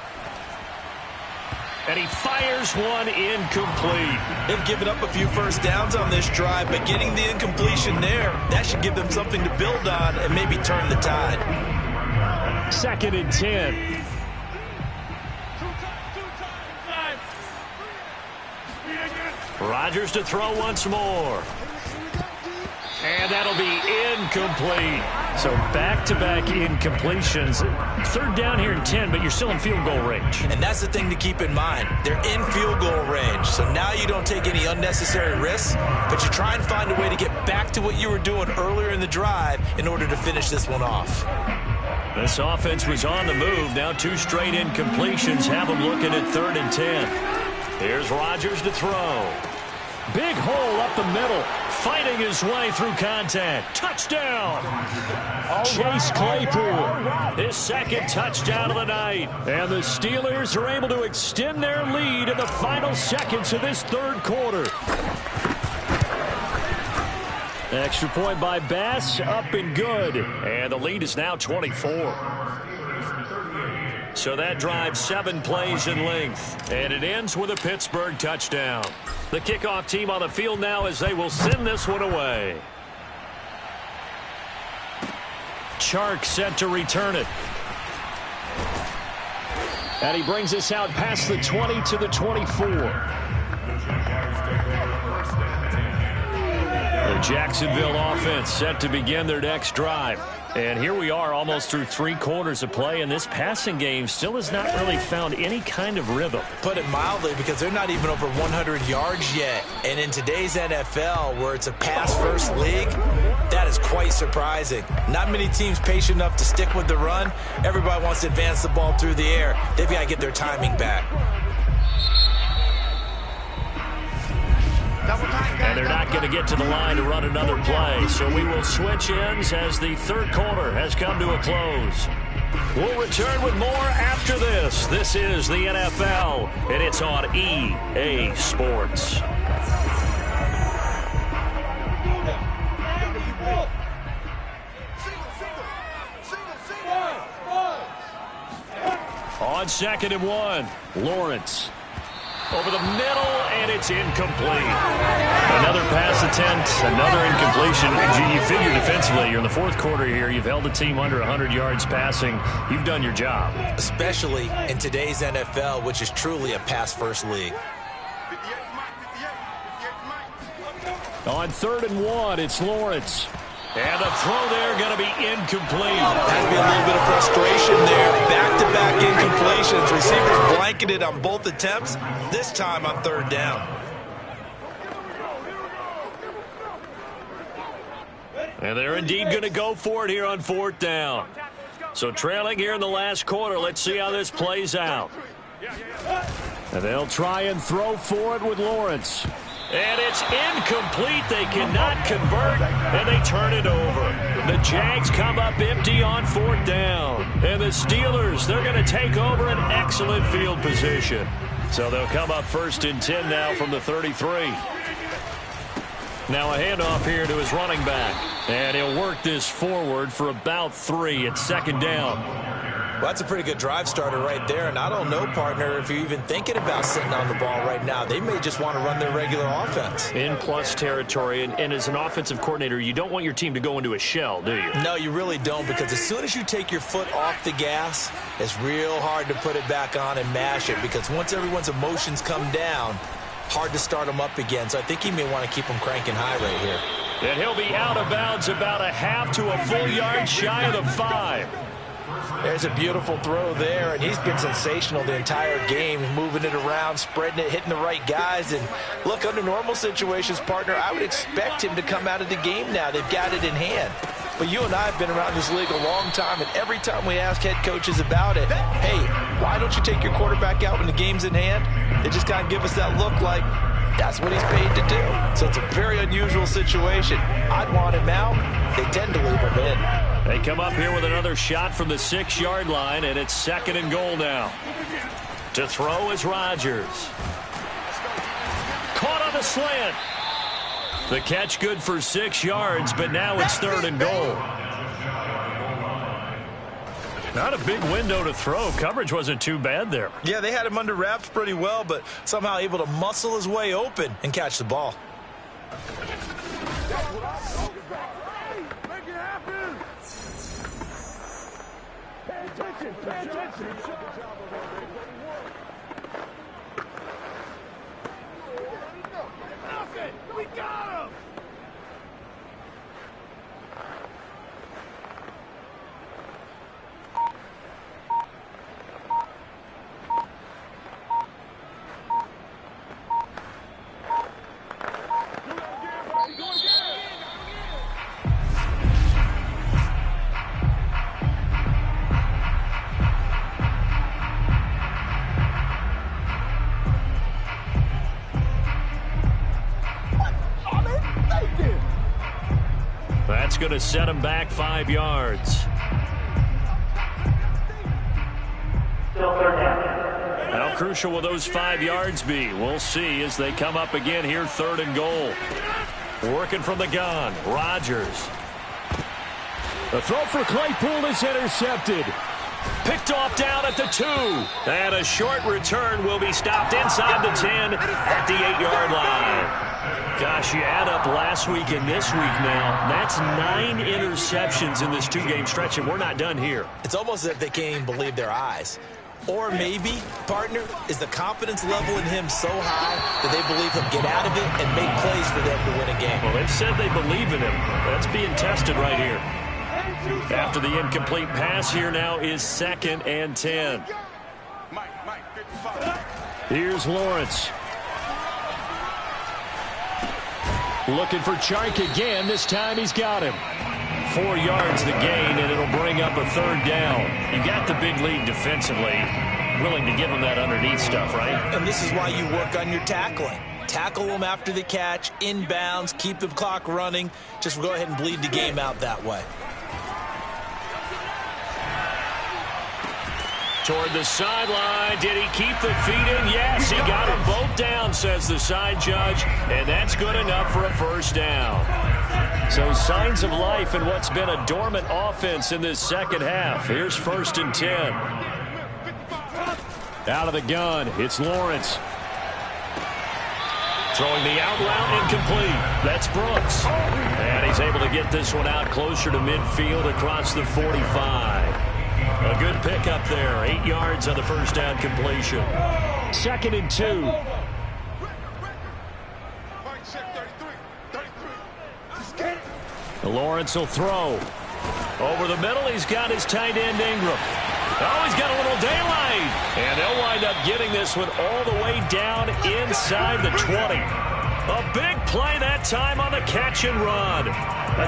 And he fires one incomplete. They've given up a few first downs on this drive, but getting the incompletion there, that should give them something to build on and maybe turn the tide. 2nd and 10. Rodgers to throw once more. And that'll be incomplete. So back-to-back incompletions. 3rd down here and 10, but you're still in field goal range. And that's the thing to keep in mind. They're in field goal range, so now you don't take any unnecessary risks, but you try and find a way to get back to what you were doing earlier in the drive in order to finish this one off. This offense was on the move. Now 2 straight incompletions have them looking at 3rd and 10. Here's Rodgers to throw. Big hole up the middle. Fighting his way through contact. Touchdown! Chase Claypool. His 2nd touchdown of the night. And the Steelers are able to extend their lead in the final seconds of this 3rd quarter. Extra point by Bass. Up and good. And the lead is now 24. So that drives 7 plays in length. And it ends with a Pittsburgh touchdown. The kickoff team on the field now as they will send this one away. Chark set to return it. And he brings us out past the 20 to the 24. The Jacksonville offense set to begin their next drive. And here we are almost through 3 quarters of play, and this passing game still has not really found any kind of rhythm. Put it mildly, because they're not even over 100 yards yet. And in today's NFL, where it's a pass-first league, that is quite surprising. Not many teams patient enough to stick with the run. Everybody wants to advance the ball through the air. They've got to get their timing back. And they're not going to get to the line to run another play. So we will switch ends as the 3rd quarter has come to a close. We'll return with more after this. This is the NFL, and it's on EA Sports. On 2nd and 1, Lawrence. Over the middle, and it's incomplete. Another pass attempt, another incompletion. You figure defensively, you're in the 4th quarter here. You've held the team under 100 yards passing. You've done your job. Especially in today's NFL, which is truly a pass-first league. On 3rd and 1, it's Lawrence. And the throw there going to be incomplete. Has to be a little bit of frustration there. Back-to-back incompletions. Receivers blanketed on both attempts, this time on 3rd down. And they're indeed going to go for it here on 4th down. So trailing here in the last quarter, let's see how this plays out. And they'll try and throw for it with Lawrence. And it's incomplete. They cannot convert, and they turn it over. The Jags come up empty on 4th down. And the Steelers, they're going to take over an excellent field position. So they'll come up 1st and 10 now from the 33. Now a handoff here to his running back. And he'll work this forward for about 3 at 2nd down. Well, that's a pretty good drive starter right there. And I don't know, partner, if you're even thinking about sitting on the ball right now. They may just want to run their regular offense. In plus territory. And as an offensive coordinator, you don't want your team to go into a shell, do you? No, you really don't, because as soon as you take your foot off the gas, it's real hard to put it back on and mash it, because once everyone's emotions come down, hard to start them up again. So I think he may want to keep them cranking high right here. And he'll be out of bounds about a half to a full yard shy of the 5. There's a beautiful throw there, and he's been sensational the entire game, moving it around, spreading it, hitting the right guys. And look, under normal situations, partner, I would expect him to come out of the game now. They've got it in hand. But you and I have been around this league a long time, and every time we ask head coaches about it, hey, why don't you take your quarterback out when the game's in hand? They just kind of give us that look like that's what he's paid to do. So it's a very unusual situation. I'd want him out. They tend to leave him in. They come up here with another shot from the 6-yard line, and it's 2nd and goal now. To throw is Rodgers. Caught on the slant. The catch good for 6 yards, but now it's 3rd and goal. Not a big window to throw. Coverage wasn't too bad there. Yeah, they had him under wraps pretty well, but somehow able to muscle his way open and catch the ball. Make it happen. Pay attention. Pay attention. Nothing. We got him. That's going to set him back 5 yards. How crucial will those 5 yards be? We'll see as they come up again here, 3rd and goal. Working from the gun, Rodgers. The throw for Claypool is intercepted. Picked off down at the 2. And a short return will be stopped inside the 10 at the 8-yard line. Gosh, you add up last week and this week now. That's 9 interceptions in this 2-game stretch, and we're not done here. It's almost as if they can't even believe their eyes. Or maybe, partner, is the confidence level in him so high that they believe he'll get out of it and make plays for them to win a game. Well, they've said they believe in him. That's being tested right here. After the incomplete pass, here now is 2nd and 10. Here's Lawrence. Looking for Chark again. This time he's got him. 4 yards the gain, and it'll bring up a 3rd down. You got the big lead defensively. Willing to give him that underneath stuff, right? And this is why you work on your tackling. Tackle them after the catch, inbounds, keep the clock running. Just go ahead and bleed the game out that way. Toward the sideline. Did he keep the feet in? Yes, he got them both down, says the side judge. And that's good enough for a 1st down. So signs of life in what's been a dormant offense in this 2nd half. Here's 1st and 10. Out of the gun, it's Lawrence. Throwing the out route incomplete. That's Brooks. And he's able to get this one out closer to midfield across the 45. A good pickup there. 8 yards on the 1st down completion. 2nd and 2. Lawrence will throw. Over the middle, he's got his tight end Ingram. Oh, he's got a little daylight. And they'll wind up getting this one all the way down inside the 20. A big play that time on the catch and run.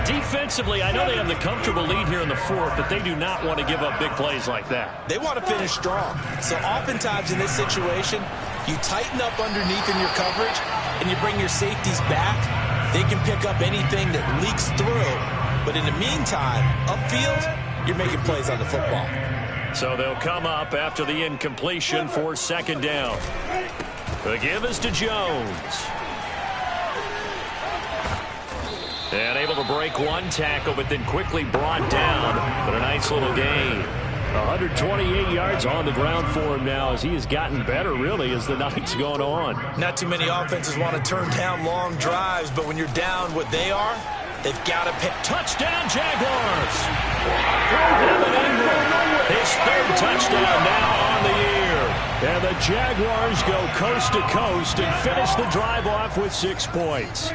Defensively, I know they have the comfortable lead here in the 4th, but they do not want to give up big plays like that. They want to finish strong. So oftentimes in this situation, you tighten up underneath in your coverage, and you bring your safeties back. They can pick up anything that leaks through. But in the meantime, upfield, you're making plays on the football. So they'll come up after the incompletion for 2nd down. The give is to Jones. And able to break one tackle, but then quickly brought down. But a nice little gain. 128 yards on the ground for him now as he has gotten better, really, as the night's gone on. Not too many offenses want to turn down long drives, but when you're down what they are, they've got to pick. Touchdown, Jaguars! Evan Ingram, his 3rd touchdown now on the year. And the Jaguars go coast to coast and finish the drive off with 6 points.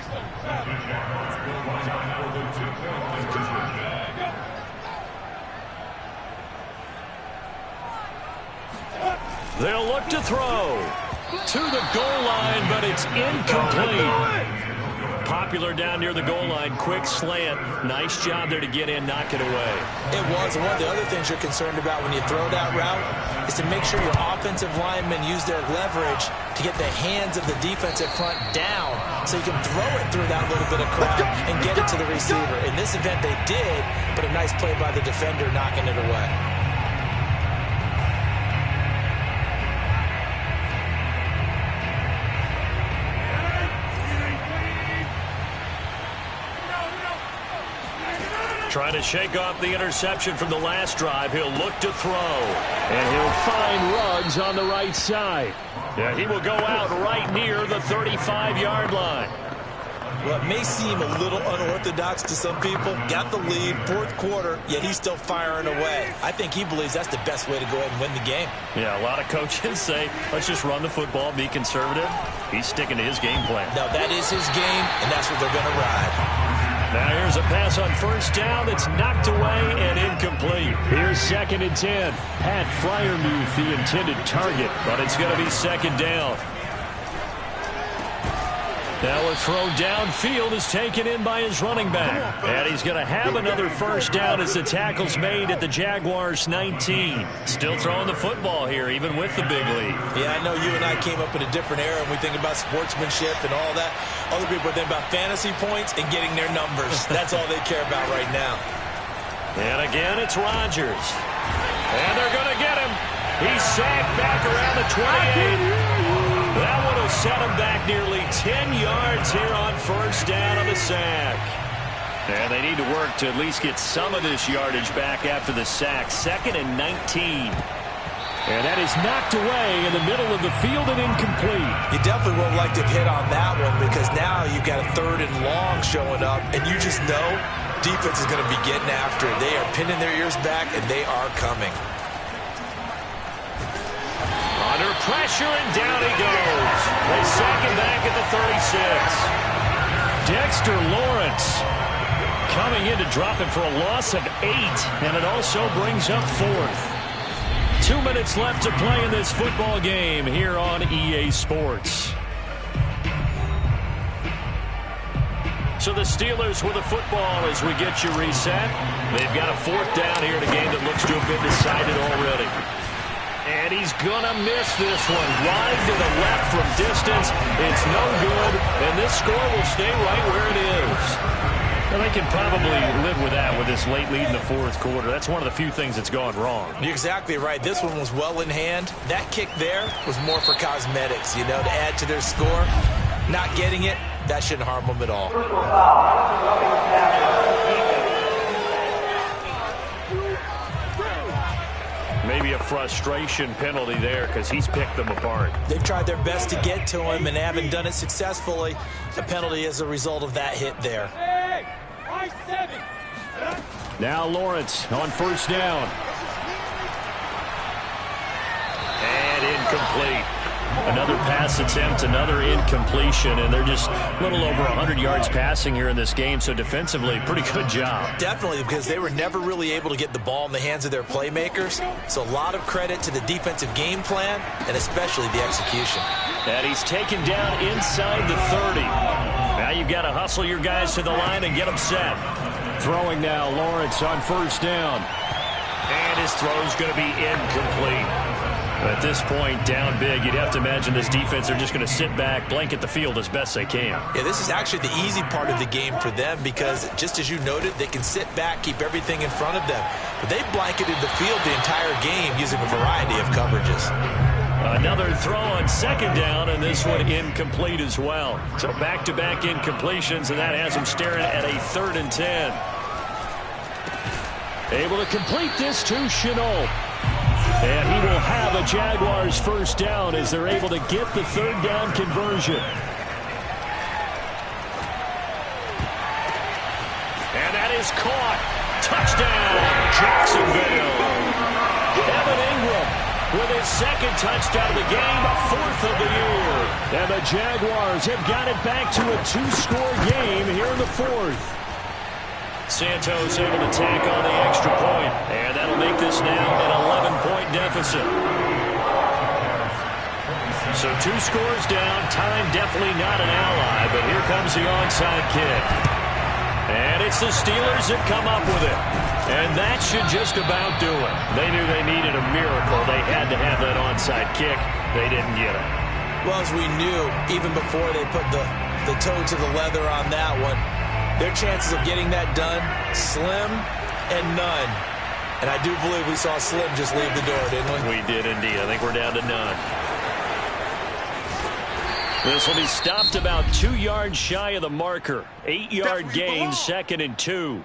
They'll look to throw to the goal line, but it's incomplete. Popular down near the goal line. Quick slant. Nice job there to get in, knock it away. It was. One of the other things you're concerned about when you throw that route is to make sure your offensive linemen use their leverage to get the hands of the defensive front down so you can throw it through that little bit of crowd and get it to the receiver. In this event, they did, but a nice play by the defender knocking it away. Trying to shake off the interception from the last drive. He'll look to throw. And he'll find Ruggs on the right side. Yeah, he will go out right near the 35-yard line. Well, it may seem a little unorthodox to some people. Got the lead, fourth quarter, yet he's still firing away. I think he believes that's the best way to go ahead and win the game. Yeah, a lot of coaches say, let's just run the football, be conservative. He's sticking to his game plan. No, that is his game, and that's what they're going to ride. Now here's a pass on first down that's knocked away and incomplete. Here's 2nd and 10. Pat Freiermuth, the intended target. But it's going to be 2nd down. Now a throw downfield is taken in by his running back. And he's going to have another first down as the tackle's made at the Jaguars 19. Still throwing the football here, even with the big lead. Yeah, I know you and I came up in a different era, and we think about sportsmanship and all that. Other people think about fantasy points and getting their numbers. That's all they care about right now. And again, it's Rodgers. And they're going to get him. He's sacked back around the 28. That would have set him back nearly 10 yards here on first down on the sack. And they need to work to at least get some of this yardage back after the sack. 2nd and 19. And that is knocked away in the middle of the field and incomplete. You definitely would like to hit on that one because now you've got a 3rd and long showing up, and you just know defense is going to be getting after it. They are pinning their ears back, and they are coming. Under pressure, and down he goes. They sack him back at the 36. Dexter Lawrence coming in to drop him for a loss of 8, and it also brings up 4th. 2 minutes left to play in this football game here on EA Sports. So the Steelers with the football as we get you reset. They've got a 4th down here in a game that looks to have been decided already. And he's going to miss this one. Wide to the left from distance. It's no good. And this score will stay right where it is. Well, they can probably live with that with this late lead in the 4th quarter. That's one of the few things that's gone wrong. You're exactly right. This one was well in hand. That kick there was more for cosmetics, you know, to add to their score. Not getting it, that shouldn't harm them at all. Maybe a frustration penalty there because he's picked them apart. They've tried their best to get to him and haven't done it successfully. A penalty as a result of that hit there. Now Lawrence on first down. And incomplete. Another pass attempt, another incompletion, and they're just a little over 100 yards passing here in this game, so defensively, pretty good job. Definitely, because they were never really able to get the ball in the hands of their playmakers, so a lot of credit to the defensive game plan, and especially the execution. And he's taken down inside the 30. Now you've got to hustle your guys to the line and get them set. Throwing now, Lawrence on first down. And his throw's going to be incomplete. At this point, down big, you'd have to imagine this defense, they're just going to sit back, blanket the field as best they can. Yeah, this is actually the easy part of the game for them because, just as you noted, they can sit back, keep everything in front of them. But they blanketed the field the entire game using a variety of coverages. Another throw on second down, and this one incomplete as well. So back-to-back incompletions, and that has them staring at a 3rd and 10. Able to complete this to Chenault. And he will have a Jaguars first down as they're able to get the 3rd down conversion. And that is caught. Touchdown, Jacksonville. Evan Ingram with his 2nd touchdown of the game, 4th of the year. And the Jaguars have got it back to a 2-score game here in the 4th. Santos able to tack on the extra point, and that'll make this now an 11-point deficit. So 2 scores down, time definitely not an ally, but here comes the onside kick. And it's the Steelers that come up with it. And that should just about do it. They knew they needed a miracle. They had to have that onside kick. They didn't get it. Well, as we knew, even before they put the toe to the leather on that one, their chances of getting that done, slim and none. And I do believe we saw Slim just leave the door, didn't we? We did indeed. I think we're down to none. This will be stopped about 2 yards shy of the marker. 8-yard gain, 2nd and 2.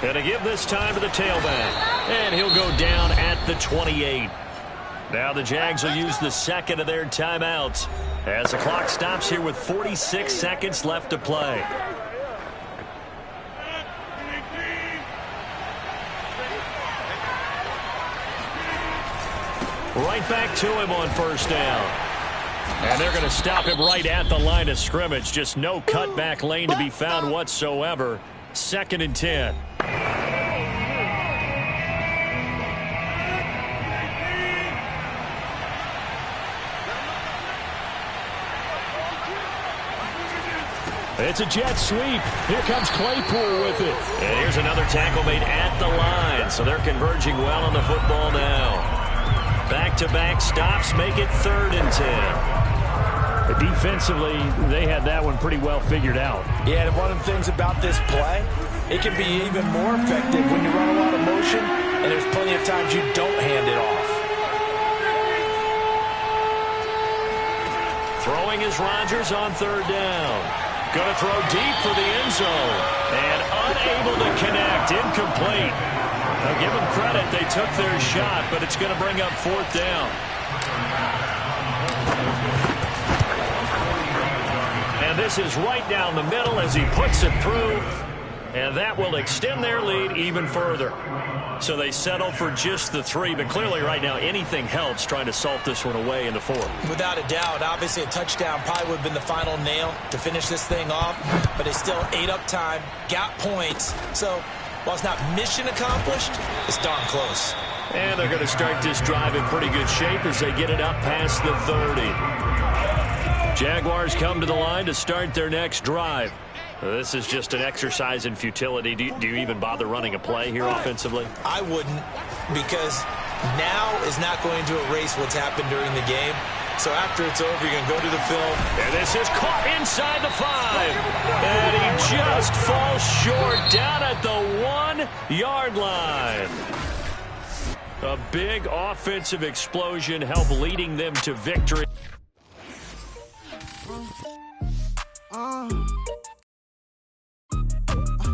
Gonna give this time to the tailback. And he'll go down at the 28. Now the Jags will use the second of their timeouts as the clock stops here with 46 seconds left to play. Right back to him on first down. And they're going to stop him right at the line of scrimmage. Just no cutback lane to be found whatsoever. 2nd and 10. It's a jet sweep. Here comes Claypool with it. And here's another tackle made at the line. So they're converging well on the football now. Back-to-back stops make it 3rd and 10. Defensively, they had that one pretty well figured out. Yeah, and one of the things about this play, it can be even more effective when you run a lot of motion, and there's plenty of times you don't hand it off. Throwing is Rodgers on 3rd down. Going to throw deep for the end zone. And unable to connect. Incomplete. Now give them credit. They took their shot, but it's going to bring up 4th down. And this is right down the middle as he puts it through. And that will extend their lead even further. So they settle for just the 3, but clearly right now anything helps trying to salt this one away in the 4th. Without a doubt, obviously a touchdown probably would have been the final nail to finish this thing off, but they still ate up time, got points. So while it's not mission accomplished, it's darn close. And they're going to start this drive in pretty good shape as they get it up past the 30. Jaguars come to the line to start their next drive. This is just an exercise in futility. Do you even bother running a play here offensively? I wouldn't, because now is not going to erase what's happened during the game. So after it's over, you're going to go to the film. And this is caught inside the 5. And he just falls short down at the 1-yard line. A big offensive explosion helped leading them to victory.